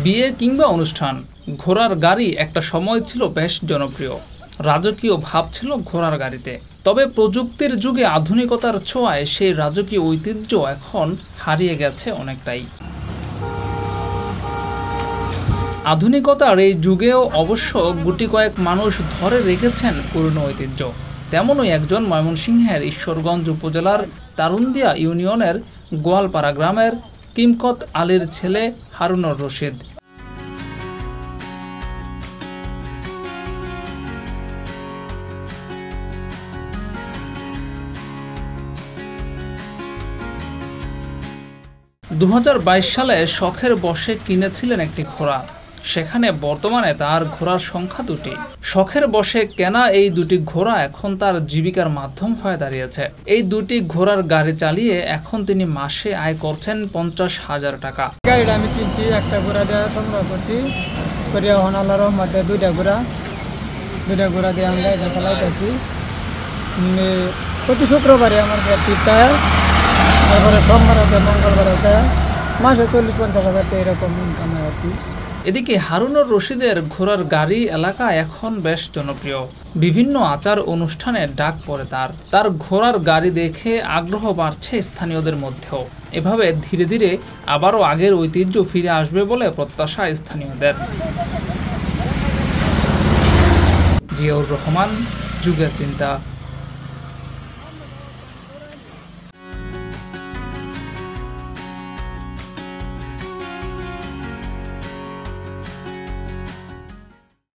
বিয়ে কিংবা অনুষ্ঠান, ঘোড়ার গাড়ি একটা সময় ছিল বেশ জনপ্রিয়। রাজকীয় ভাব ছিল ঘোড়ার গাড়িতে। তবে প্রযুক্তির যুগে আধুনিকতার ছোঁয়ায় সেই রাজকীয় ঐতিহ্য এখন হারিয়ে গেছে অনেকটাই। আধুনিকতার এই যুগেও অবশ্য গুটি কয়েক মানুষ ধরে রেখেছেন পুরনো ঐতিহ্য। তেমনই একজন ময়মনসিংহের ঈশ্বরগঞ্জ উপজেলার তারুন্দিয়া ইউনিয়নের গোয়ালপাড়া গ্রামের কিমকত আলীর ছেলে হারুনুর রশিদ। সালে শখের বশে কিনেছিলেন একটি ঘোড়া। সেখানে বর্তমানে তার ঘোড়ার সংখ্যা 2টি। শখের বশে কেনা এই 2টি ঘোড়া এখন তার জীবিকার মাধ্যম হয়ে দাঁড়িয়েছে। এই 2টি ঘোড়ার গাড়ি চালিয়ে এখন তিনি মাসে আয় করছেন 50,000 টাকা। গাড়িটা আমি কিনছি, একটা ঘোড়া দিয়ে সংগ্রহ করছি, করে এখন আল্লাহর রহমতে দুইটা ঘোড়া দিয়ে আমি গাড়িটা চালাইতেছি। প্রতি শুক্রবারে আমার পিতায়, তারপরে সোমবার হতে মঙ্গলবার হতে মাসে 40-50,000 টাকা এরকম ইনকাম হয় আর কি। এদিকে হারুনুর রশিদের ঘোড়ার গাড়ি এলাকা এখন বেশ জনপ্রিয়। বিভিন্ন আচার অনুষ্ঠানে ডাক পড়ে তার ঘোড়ার গাড়ি দেখে আগ্রহ বাড়ছে স্থানীয়দের মধ্যেও। এভাবে ধীরে ধীরে আবারও আগের ঐতিহ্য ফিরে আসবে বলে প্রত্যাশা স্থানীয়দের। জিয়াউর রহমান, যুগের চিন্তা।